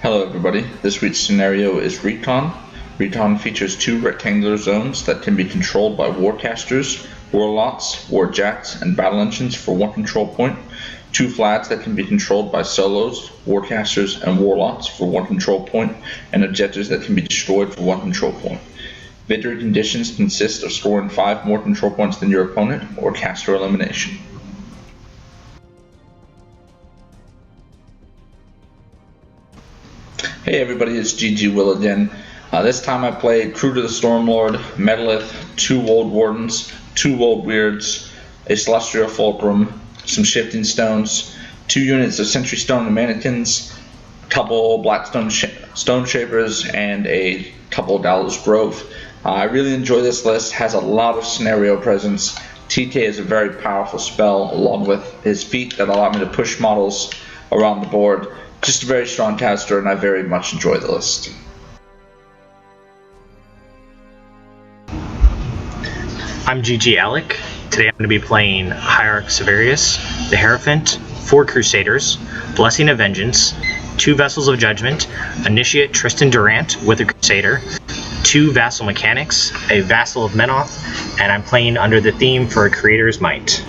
Hello everybody, this week's scenario is Recon. Recon features two rectangular zones that can be controlled by warcasters, warlocks, warjacks, and battle engines for one control point, two flags that can be controlled by solos, warcasters, and warlocks for one control point, and objectives that can be destroyed for one control point. Victory conditions consist of scoring 5 more control points than your opponent, or caster elimination. Hey everybody, it's GG Will again. This time I played Crew to the Stormlord, Menoth, 2 Wold Wardens, 2 Wold Weirds, a Celestial Fulcrum, some Shifting Stones, 2 units of Sentry Stone and Mannequins, a couple Blackstone Stone Shapers, and a couple Dallas Grove. I really enjoy this list, has a lot of scenario presence. TK is a very powerful spell along with his feat that allow me to push models around the board. Just a very strong caster, and I very much enjoy the list. I'm GG Alec. Today I'm going to be playing Hierarch Severius, the Hierophant, 4 Crusaders, Blessing of Vengeance, 2 Vessels of Judgment, Initiate Tristan Durant with a Crusader, 2 Vassal Mechanics, a Vassal of Menoth, and I'm playing under the theme for a Creator's Might.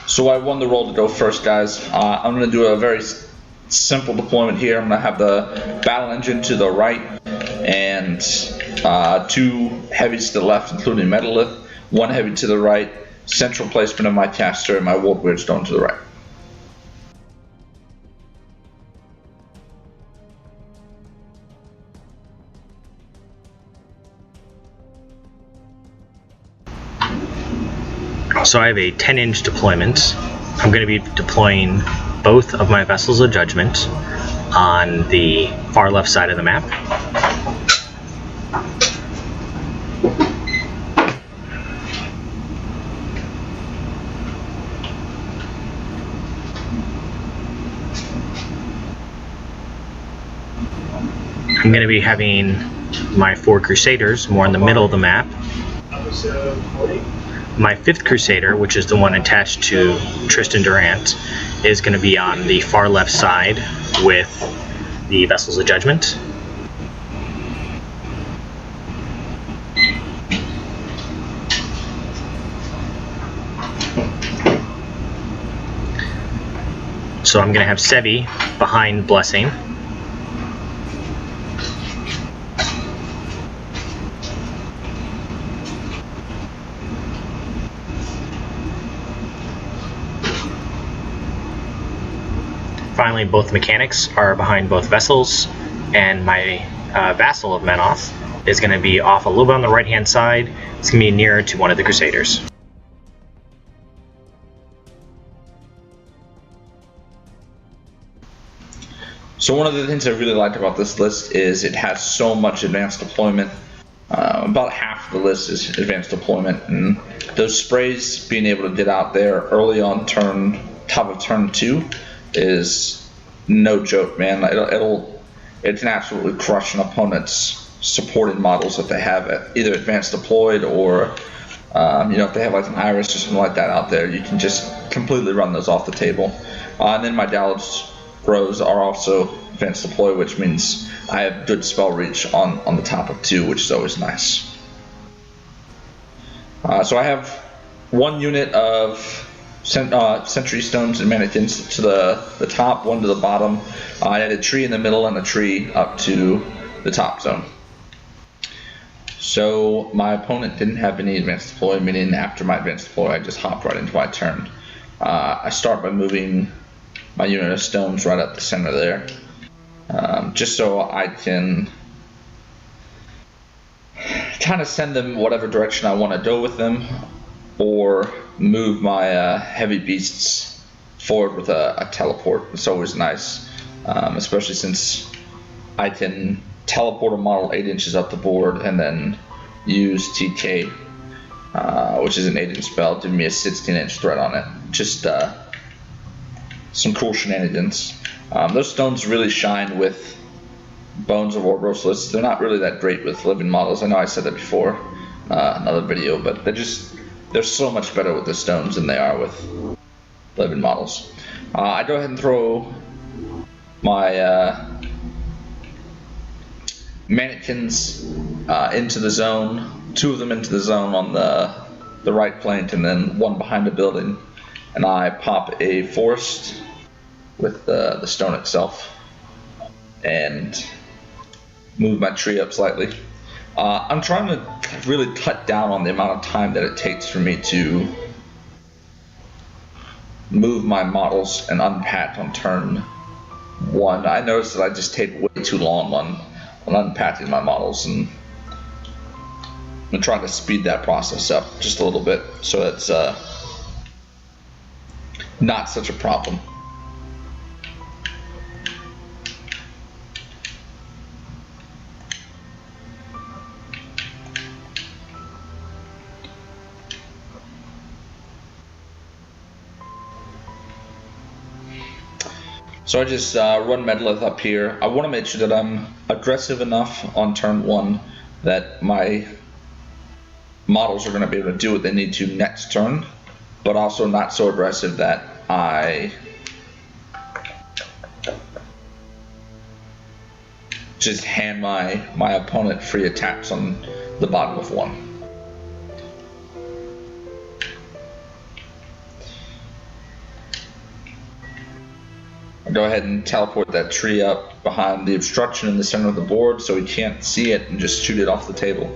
So I won the role to go first, guys. I'm going to do a very simple deployment here. I'm going to have the battle engine to the right and 2 heavies to the left, including Metalith, 1 heavy to the right, central placement of my caster, and my Wold Weird Stone to the right. So I have a 10-inch deployment. I'm going to be deploying both of my Vessels of Judgment on the far left side of the map. I'm going to be having my 4 Crusaders more in the middle of the map. My 5th Crusader, which is the one attached to Tristan Durant, is going to be on the far left side with the Vessels of Judgment. So I'm going to have Sevi behind Blessing. Finally, both mechanics are behind both vessels, and my Vassal of Menoth is going to be off a little bit on the right-hand side. It's going to be nearer to one of the Crusaders. So one of the things I really like about this list is it has so much advanced deployment. About half of the list is advanced deployment, and those sprays being able to get out there early on top of turn 2 is no joke, man. It can absolutely crush an opponent's supporting models that they have at either advanced deployed or if they have like an Iris or something like that out there, you can just completely run those off the table. And then my Dallas Groves are also advanced deploy, which means I have good spell reach on the top of 2, which is always nice. So I have 1 unit of Sentry Stones and Mannequins to the top, 1 to the bottom. I had a tree in the middle and a tree up to the top zone. So my opponent didn't have any advanced deploy, meaning after my advanced deploy I just hopped right into my turn. I start by moving my unit of stones right up the center there, just so I can kind of send them whatever direction I want to go with them, or move my heavy beasts forward with a teleport. It's always nice, especially since I can teleport a model 8 inches up the board and then use TK, which is an 8-inch spell, giving me a 16-inch threat on it. Just some cool shenanigans. Those stones really shine with Bones of Orboros lists. They're not really that great with living models. I know I said that before in another video, but they're so much better with the stones than they are with living models. I go ahead and throw my mannequins into the zone, 2 of them into the zone on the right flank, and then 1 behind the building, and I pop a forest with the stone itself and move my tree up slightly. I'm trying to really cut down on the amount of time that it takes for me to move my models and unpack on turn 1. I noticed that I just take way too long on unpacking my models, and I'm trying to speed that process up just a little bit so it's not such a problem. So I just run Menoth up here. I want to make sure that I'm aggressive enough on turn 1 that my models are going to be able to do what they need to next turn, but also not so aggressive that I just hand my opponent free attacks on the bottom of 1. I'll go ahead and teleport that tree up behind the obstruction in the center of the board so he can't see it, and just shoot it off the table.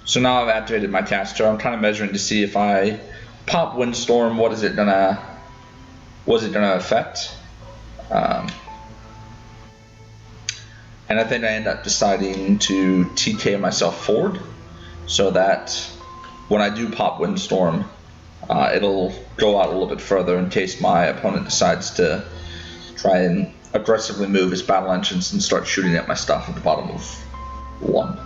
So now I've activated my caster. I'm kind of measuring to see if I pop Windstorm, what is it gonna affect? And I think I end up deciding to TK myself forward, so that when I do pop Windstorm, it'll go out a little bit further in case my opponent decides to try and aggressively move his battle engines and start shooting at my stuff at the bottom of 1.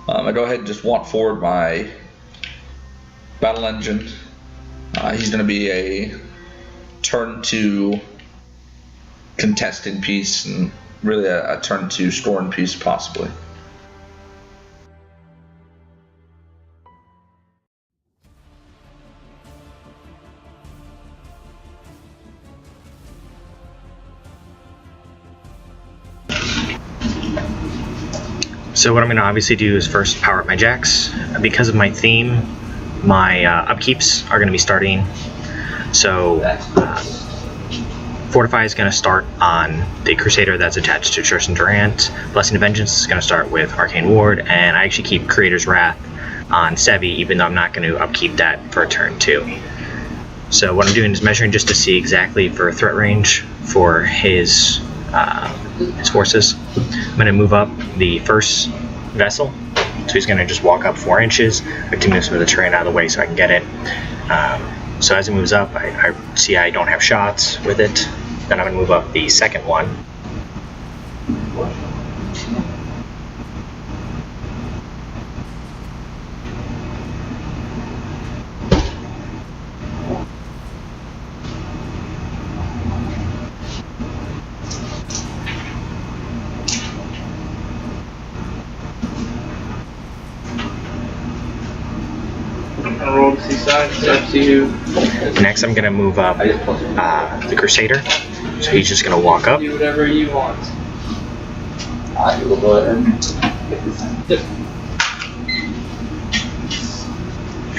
I go ahead and just walk forward my battle engine. He's going to be a turn 2 contesting piece, and really a turn 2 scoring piece possibly. So what I'm going to obviously do is first power up my jacks. Because of my theme, my upkeeps are going to be starting. So Fortify is going to start on the Crusader that's attached to Tristan Durant. Blessing of Vengeance is going to start with Arcane Ward, and I actually keep Creator's Wrath on Sevi, even though I'm not going to upkeep that for turn 2. So what I'm doing is measuring just to see exactly for threat range for his forces. I'm going to move up the first vessel, so he's going to just walk up 4 inches. I have to move some of the terrain out of the way so I can get it. So as it moves up, I see I don't have shots with it. Then I'm going to move up the second one. Next, I'm going to move up the Crusader, so he's just going to walk up. Do whatever you want. I will go ahead.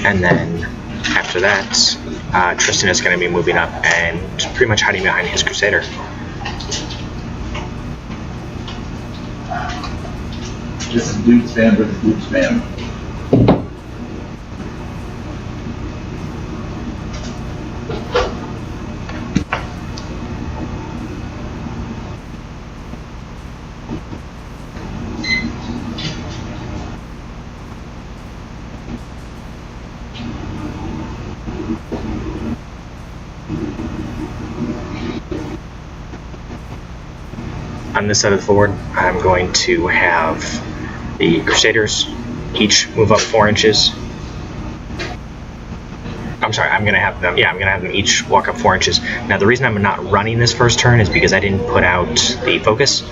And then after that, Tristan is going to be moving up and pretty much hiding behind his Crusader. This is dude spam versus dude spam. On this side of the board, I'm going to have the Crusaders each move up 4 inches. I'm sorry, I'm gonna have them each walk up 4 inches. Now the reason I'm not running this first turn is because I didn't put out the focus,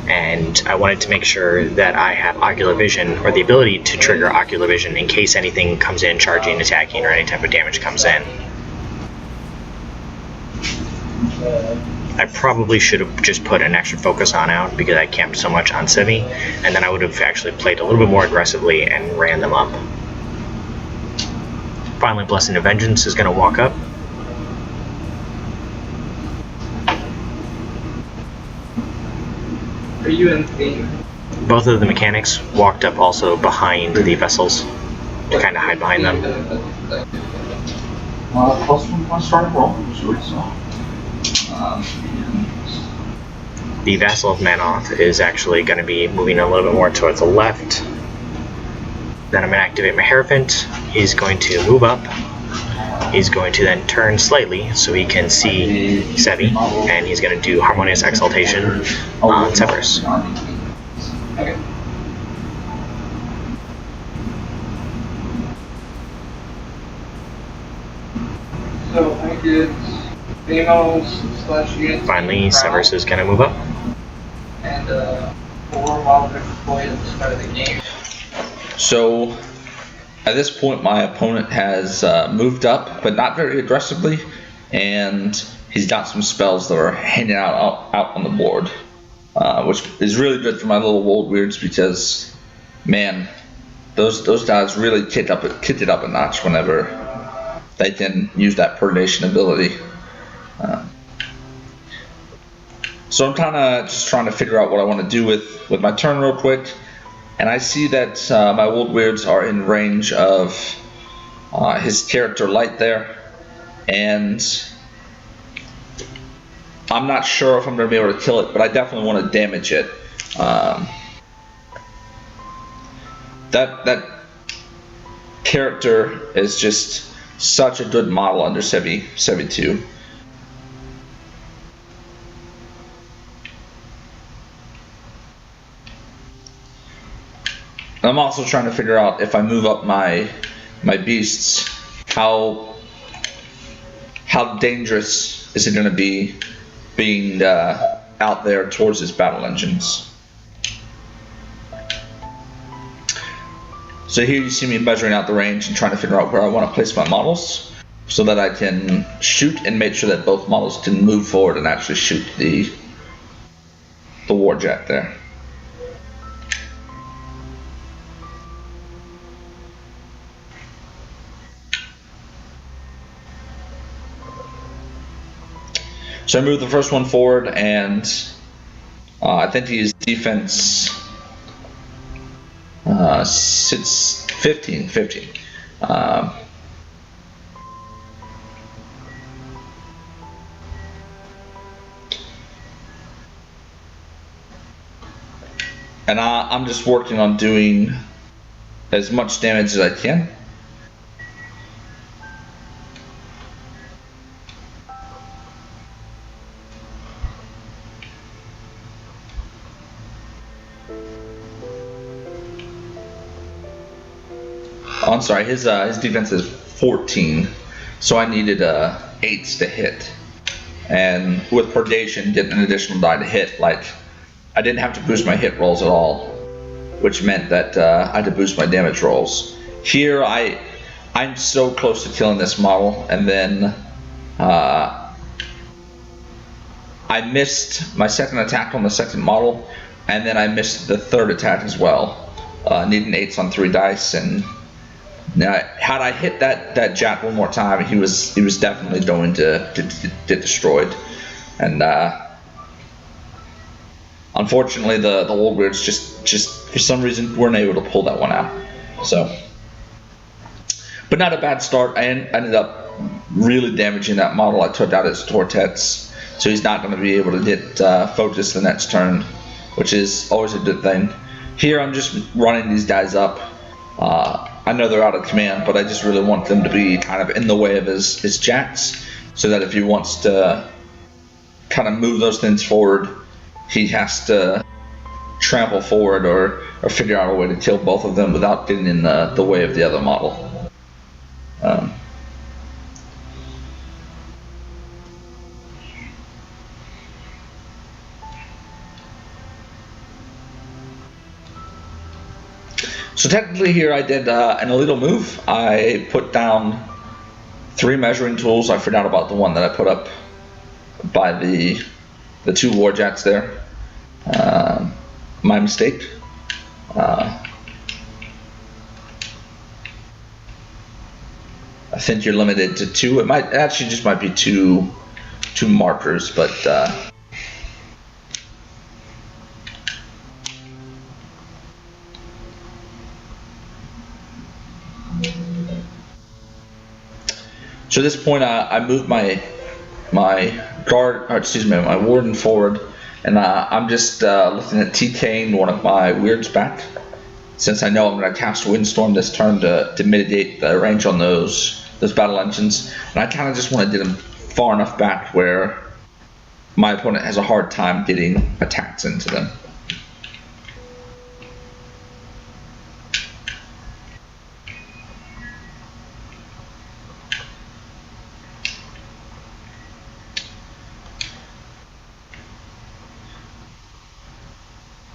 and I wanted to make sure that I have ocular vision, or the ability to trigger ocular vision in case anything comes in, charging, attacking, or any type of damage comes in. I probably should have just put an extra focus on out because I camped so much on Civi, and then I would have actually played a little bit more aggressively and ran them up. Finally, Blessing of Vengeance is going to walk up. Are you in theme? Both of the mechanics walked up also behind the vessels to kind of hide behind them. +1 my starting roll. The Vassal of Menoth is actually going to be moving a little bit more towards the left. Then I'm going to activate my Hierophant. He's going to move up. He's going to then turn slightly so he can see Sevi, and he's going to do Harmonious Exaltation on Severus. Okay. So I did Demos/units. Finally, Severus is going to move up. And 4 models are deployed at the start of the game. So at this point, my opponent has moved up, but not very aggressively, and he's got some spells that are hanging out on the board, which is really good for my little Wold Weirds because, man, those guys really kicked it up a notch whenever they can use that Purgation ability. So I'm kind of just trying to figure out what I want to do with my turn real quick. And I see that my Wold Weirds are in range of his character Light there. And I'm not sure if I'm going to be able to kill it, but I definitely want to damage it. That character is just such a good model under Sevi 2. I'm also trying to figure out if I move up my beasts, how dangerous is it going to be being out there towards his battle engines. So here you see me measuring out the range and trying to figure out where I want to place my models so that I can shoot and make sure that both models can move forward and actually shoot the warjet there. So I moved the first one forward, and I think his defense sits 15. And I'm just working on doing as much damage as I can. Oh, I'm sorry, his defense is 14, so I needed 8s to hit. And with Purgation, getting an additional die to hit, like, I didn't have to boost my hit rolls at all, which meant that I had to boost my damage rolls. Here, I'm so close to killing this model, and then I missed my second attack on the second model, and then I missed the third attack as well, needing 8s on 3 dice, and now, had I hit that Jack one more time, he was definitely going to get destroyed, and unfortunately the Wold Weirds just for some reason weren't able to pull that one out. So, but not a bad start. I ended up really damaging that model. I took out his Tortets, so he's not going to be able to get focused the next turn, which is always a good thing. Here I'm just running these guys up. I know they're out of command, but I just really want them to be kind of in the way of his jacks, so that if he wants to kind of move those things forward, he has to trample forward or figure out a way to kill both of them without getting in the way of the other model. So technically here I did an illegal move. I put down 3 measuring tools. I forgot about the one that I put up by the 2 war jets there. My mistake. I think you're limited to 2. It actually just might be two markers, but so at this point I moved my warden forward, and I'm just looking at TKing one of my weirds back, since I know I'm going to cast Windstorm this turn to mitigate the range on those battle engines, and I kind of just want to get them far enough back where my opponent has a hard time getting attacks into them.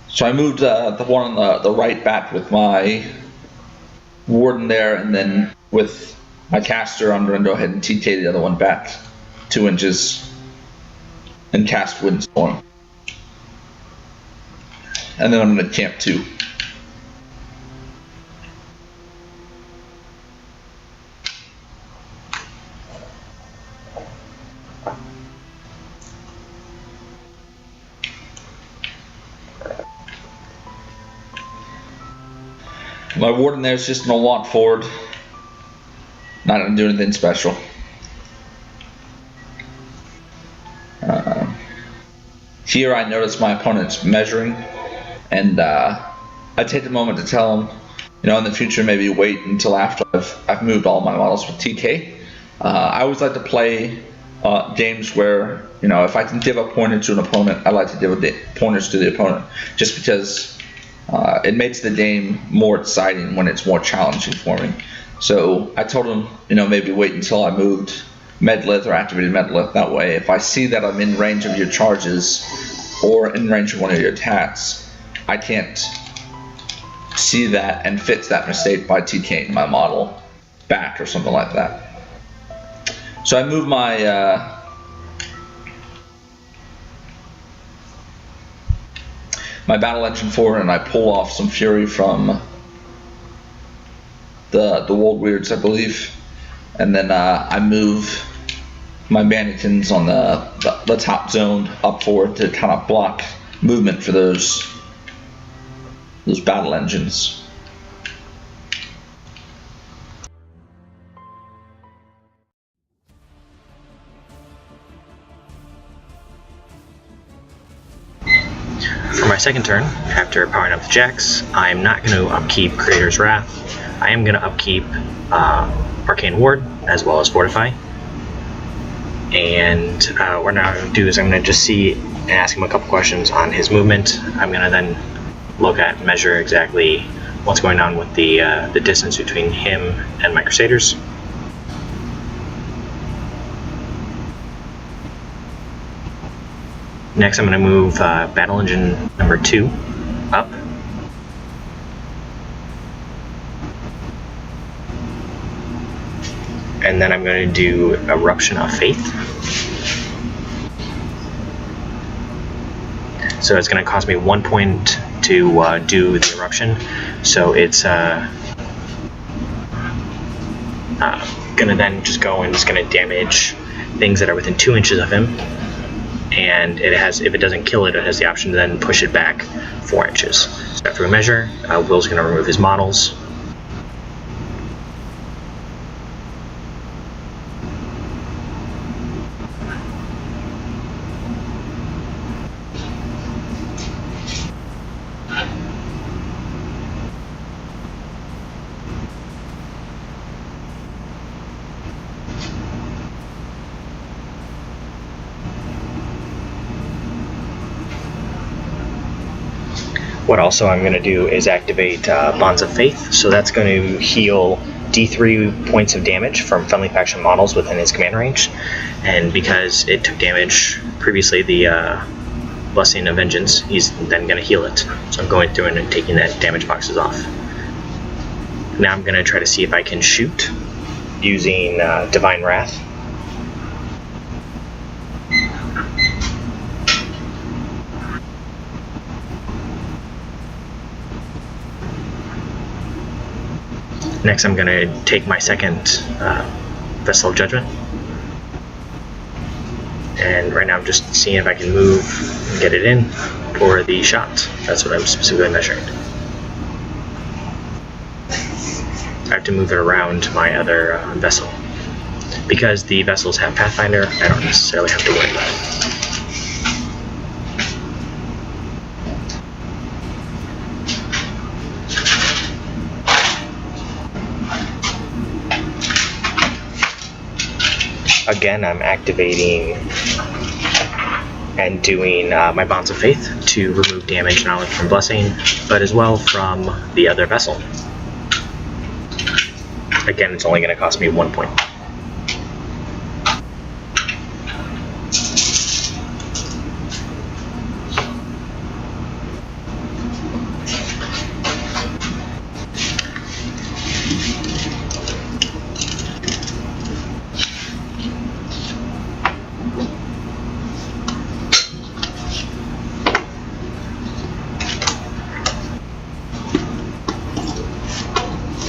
So I moved the one on the right back with my warden there, and then with my caster, I'm going to go ahead and TK the other one back 2 inches and cast Windstorm. And then I'm going to camp 2. My warden there is just going to walk forward, not going to do anything special. Here I notice my opponent's measuring, and I take a moment to tell him, in the future maybe wait until after I've moved all my models with TK. I always like to play games where, if I can give a pointer to an opponent, I like to give pointers to the opponent, just because it makes the game more exciting when it's more challenging for me. So I told him, maybe wait until I moved Medlith or activated Medlith. That way, if I see that I'm in range of your charges or in range of one of your attacks, I can't see that and fix that mistake by TKing my model back or something like that. So I moved my my battle engine forward, and I pull off some fury from the Wold Weirds, I believe, and then I move my mannequins on the top zone up forward to kind of block movement for those battle engines. For my second turn, after powering up the jacks, I'm not going to upkeep Creator's Wrath. I am going to upkeep Arcane Ward as well as Fortify. And what I'm now going to do is I'm going to just see and ask him a couple questions on his movement. I'm going to then look at, measure exactly what's going on with the distance between him and my Crusaders. Next, I'm going to move Battle Engine number 2 up. And then I'm going to do Eruption of Faith. So it's going to cost me 1 point to do the Eruption. So it's going to then just go and it's going to damage things that are within 2 inches of him. And it has, if it doesn't kill it, it has the option to then push it back 4 inches. So after we measure, Will's going to remove his models. What also I'm going to do is activate Bonds of Faith, so that's going to heal D3 points of damage from friendly faction models within his command range, and because it took damage previously, the Blessing of Vengeance, he's then going to heal it. So I'm going through and taking that damage boxes off. Now I'm going to try to see if I can shoot using Divine Wrath. Next I'm going to take my second Vessel of Judgment. And right now I'm just seeing if I can move and get it in for the shot. That's what I'm specifically measuring. I have to move it around my other vessel. Because the vessels have Pathfinder, I don't necessarily have to worry about it. Again, I'm activating and doing my Bonds of Faith to remove damage not only from Blessing, but as well from the other vessel. Again, it's only going to cost me 1 point.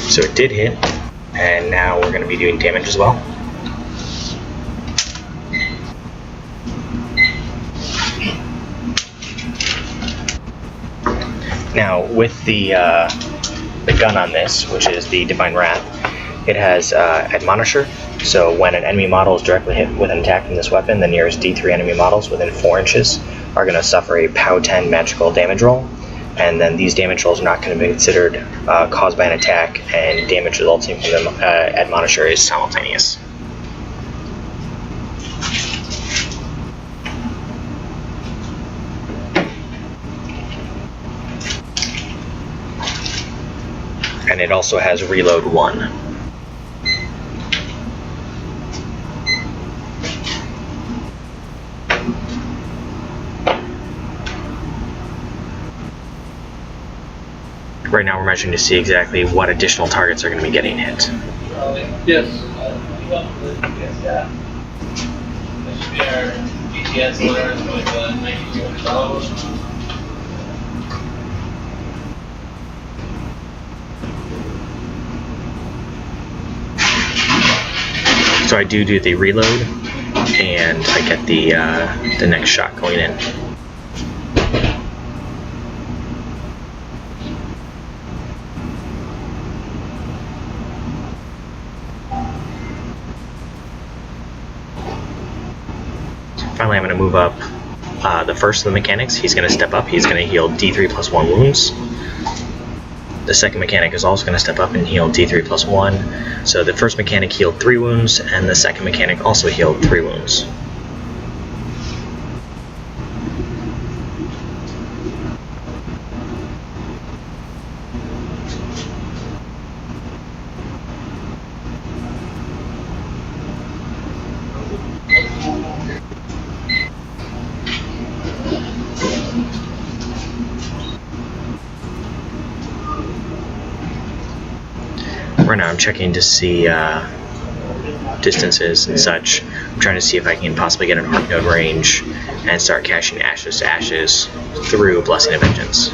So it did hit, and now we're going to be doing damage as well. Now with the gun on this, which is the Divine Wrath, it has Admonisher, so when an enemy model is directly hit with an attack from this weapon, the nearest D3 enemy models within 4 inches are going to suffer a POW 10 magical damage roll. And then these damage rolls are not going to be considered caused by an attack, and damage resulting from the Admonisher is simultaneous. And it also has Reload 1. Right now we're measuring to see exactly what additional targets are going to be getting hit. Yes. So I do the reload, and I get the next shot going in. Finally, I'm going to move up the first of the mechanics. He's going to step up. He's going to heal D3 plus 1 wounds. The second mechanic is also going to step up and heal D3 plus 1. So the first mechanic healed 3 wounds, and the second mechanic also healed 3 wounds. Right now I'm checking to see distances and such. I'm trying to see if I can possibly get an arc node range and start cashing ashes to ashes through Blessing of Vengeance.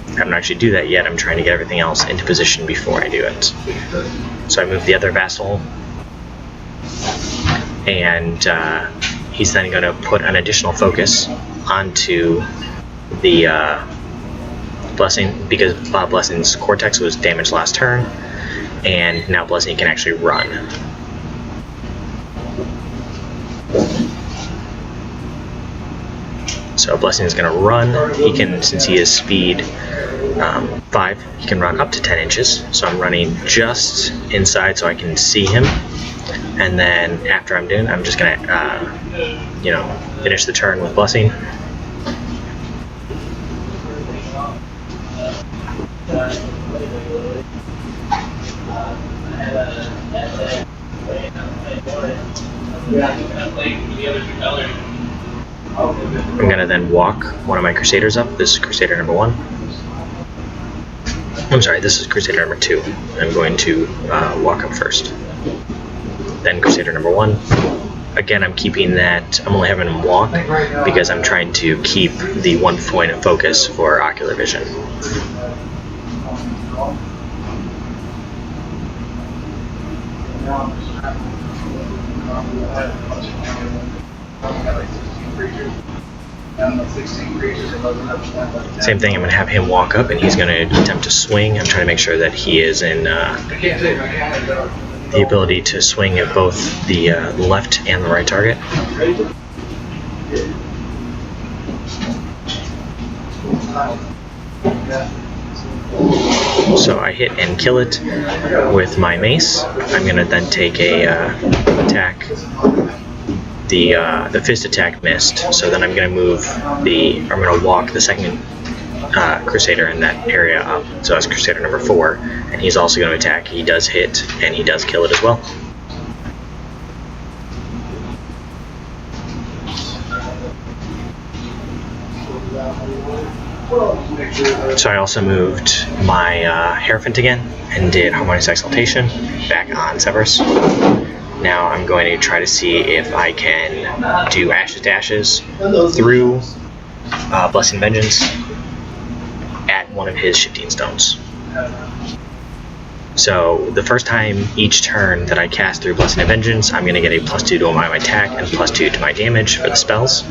I haven't actually do that yet. I'm trying to get everything else into position before I do it. So I move the other vassal, and he's then going to put an additional focus onto the Blessing, because Blessing's Cortex was damaged last turn, and now Blessing can actually run. So Blessing is going to run. He can, since he is speed 5, he can run up to 10 inches. So I'm running just inside so I can see him. And then after I'm done, I'm just gonna, you know, finish the turn with Blessing. I'm gonna then walk one of my Crusaders up. This is Crusader number 1. I'm sorry, this is Crusader number 2. I'm going to walk up first. Then Crusader number 1. Again, I'm keeping that, I'm only having him walk because I'm trying to keep the 1 point of focus for ocular vision. Same thing, I'm going to have him walk up and he's going to attempt to swing. I'm trying to make sure that he is in the ability to swing at both the left and the right target. So I hit and kill it with my mace. I'm going to then take a attack. The fist attack missed, so then I'm going to move I'm going to walk the second Crusader in that area up. So that's Crusader number 4, and he's also going to attack. He does hit, and he does kill it as well. So I also moved my Hierophant again and did Harmonious Exaltation back on Severus. Now I'm going to try to see if I can do Ashes to Ashes through Blessing Vengeance at one of his Shifting Stones. So the first time each turn that I cast through Blessing of Vengeance, I'm going to get a +2 to my attack and +2 to my damage for the spells.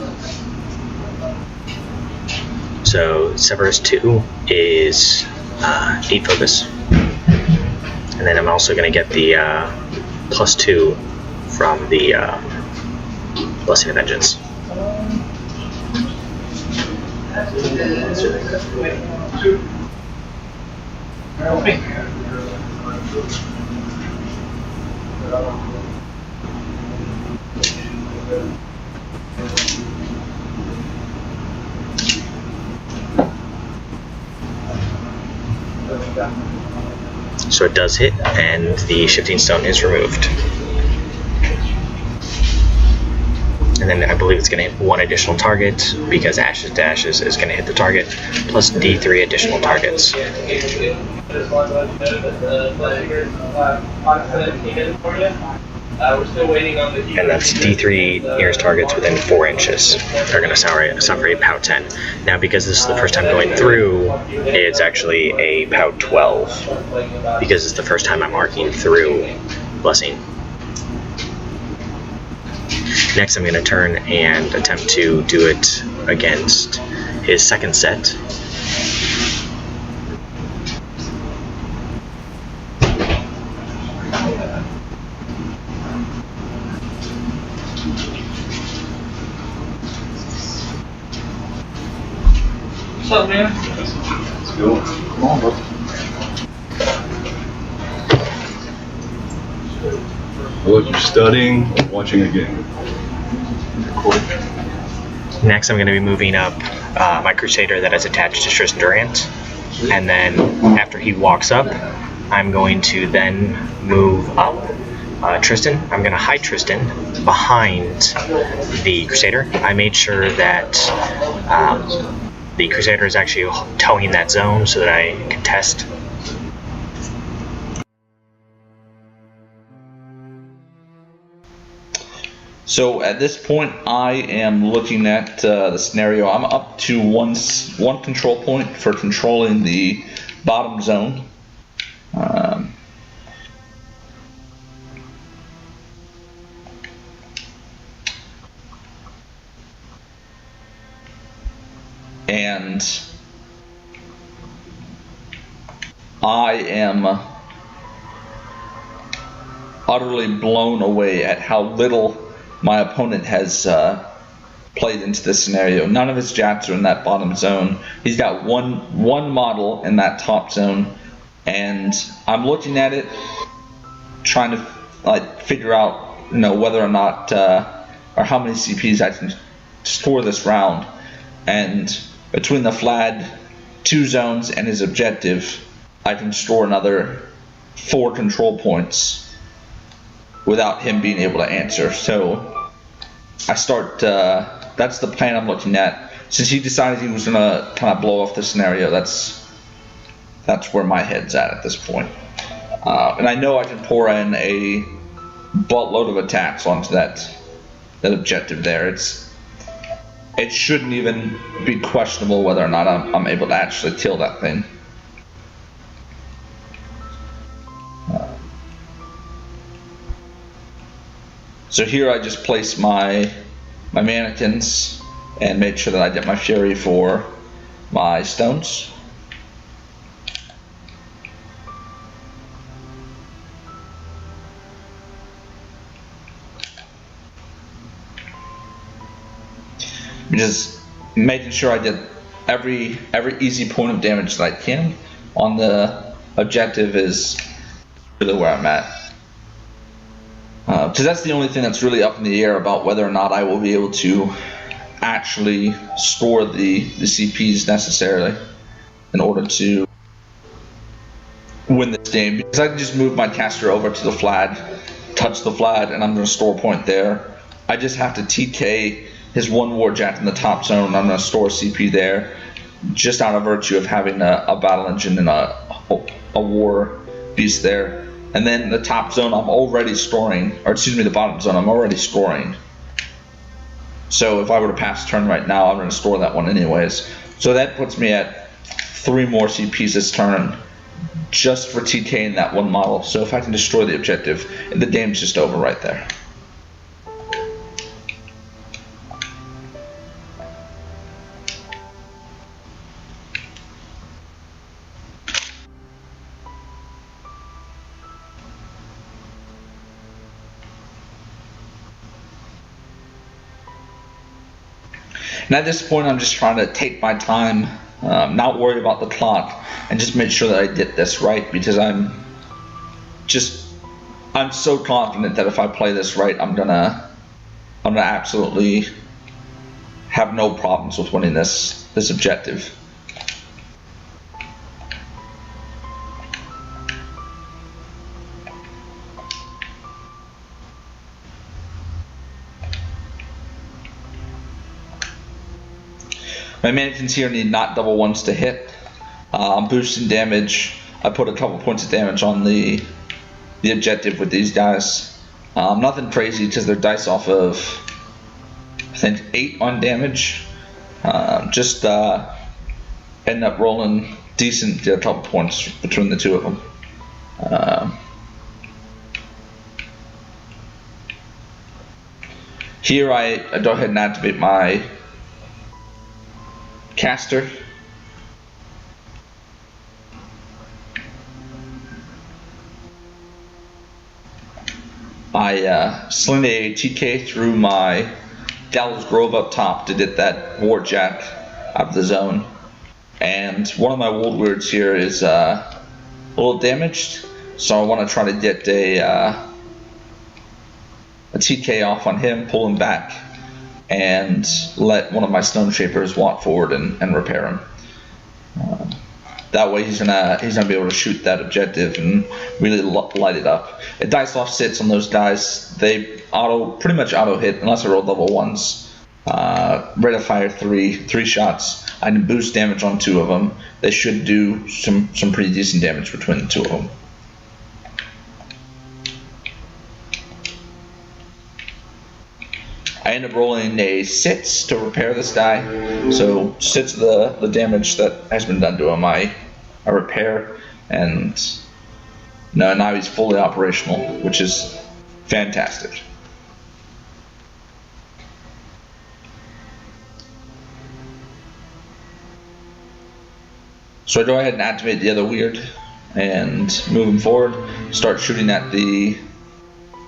So Severus 2 is 8 focus. And then I'm also going to get the +2 from the Blessing of Vengeance. So it does hit, and the Shifting Stone is removed. And then I believe it's going to hit 1 additional target, because Ashes to Ashes is going to hit the target, plus D3 additional targets. We're still waiting on the. And that's D3 nearest targets within 4 inches. They're going to suffer a POW 10. Now, because this is the first time going through, it's actually a POW 12, because it's the first time I'm arcing through Blessing. Next, I'm going to turn and attempt to do it against his second set. What's up, man? Let's go. Come on, bro. What, you're studying or watching a game? Next, I'm going to be moving up my Crusader that is attached to Tristan Durant. And then after he walks up, I'm going to then move up Tristan. I'm going to hide Tristan behind the Crusader. I made sure that the Crusader is actually towing that zone so that I can test. So at this point, I am looking at the scenario. I'm up to one control point for controlling the bottom zone. And I am utterly blown away at how little my opponent has played into this scenario. None of his jats are in that bottom zone. He's got one model in that top zone, and I'm looking at it, trying to like figure out, you know, whether or not or how many CPs I can store this round. And between the Flad, 2 zones, and his objective, I can store another 4 control points without him being able to answer. So I start, that's the plan I'm looking at. Since he decided he was gonna kind of blow off the scenario, that's where my head's at this point. And I know I can pour in a buttload of attacks onto that objective there. It shouldn't even be questionable whether or not I'm able to actually kill that thing. So here I just place my mannequins and make sure that I get my fury for my stones. Just making sure I get every easy point of damage that I can on the objective is really where I'm at. Because that's the only thing that's really up in the air about whether or not I will be able to actually store the CPs necessarily in order to win this game. Because I can just move my caster over to the Flad, touch the Flad, and I'm going to store a point there. I just have to TK his 1 Warjack in the top zone, and I'm going to store CP there, just out of virtue of having a battle engine and a war beast there. And then the top zone I'm already storing, or excuse me, the bottom zone I'm already storing. So if I were to pass turn right now, I'm going to store that one anyways. So that puts me at 3 more CPs this turn, just for TKing that 1 model. So if I can destroy the objective, the game's just over right there. And at this point, I'm just trying to take my time, not worry about the clock, and just make sure that I get this right, because I'm so confident that if I play this right, I'm gonna absolutely have no problems with winning this objective. My mannequins here need not double ones to hit. I'm boosting damage. I put a couple points of damage on the objective with these guys. Nothing crazy because they're dice off of, I think, 8 on damage. Just end up rolling decent, get a couple points between the 2 of them. Here I go ahead and activate my caster. I sling a TK through my Gallows Grove up top to get that Warjack out of the zone. And one of my Wold Weirds here is a little damaged, so I want to try to get a TK off on him, pull him back, and let one of my Stone Shapers walk forward and repair him. That way he's gonna be able to shoot that objective and really light it up. It dice off sits on those guys. They pretty much auto hit unless I roll level 1s. Rate of fire 3 shots. I can boost damage on 2 of them. They should do some pretty decent damage between the 2 of them. I end up rolling a sits to repair this guy. So sits the damage that has been done to him, I repair, and now he's fully operational, which is fantastic. So I go ahead and activate the other weird and move him forward, start shooting at the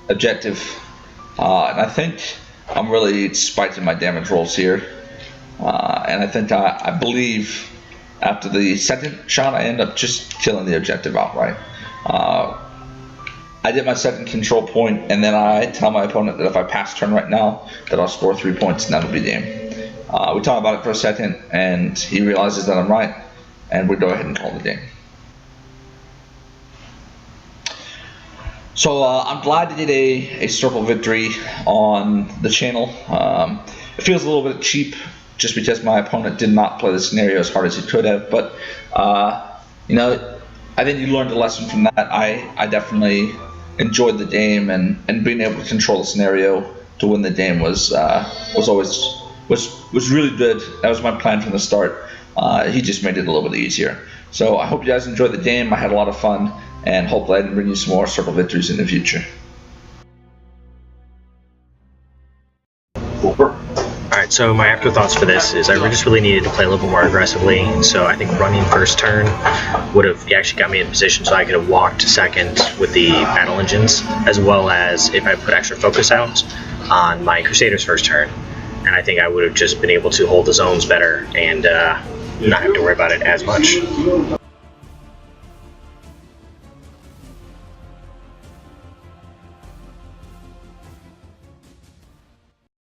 objective, and I think I'm really spiking my damage rolls here, and I think I believe after the second shot I end up just killing the objective outright. I I get my second control point, and then I tell my opponent that if I pass turn right now, that I'll score 3 points, and that'll be game. We talk about it for a second, and he realizes that I'm right, and we go ahead and call the game. So I'm glad to get a circle victory on the channel. It feels a little bit cheap just because my opponent did not play the scenario as hard as he could have, but you know, I think you learned a lesson from that. I definitely enjoyed the game, and being able to control the scenario to win the game was really good. That was my plan from the start. He just made it a little bit easier. So I hope you guys enjoyed the game. I had a lot of fun, and hopefully I can bring you some more circle victories in the future. Alright, so my afterthoughts for this is I just really needed to play a little bit more aggressively, so I think running first turn would have actually got me in position so I could have walked second with the battle engines, as well as if I put extra focus out on my Crusaders first turn, and I think I would have just been able to hold the zones better and not have to worry about it as much.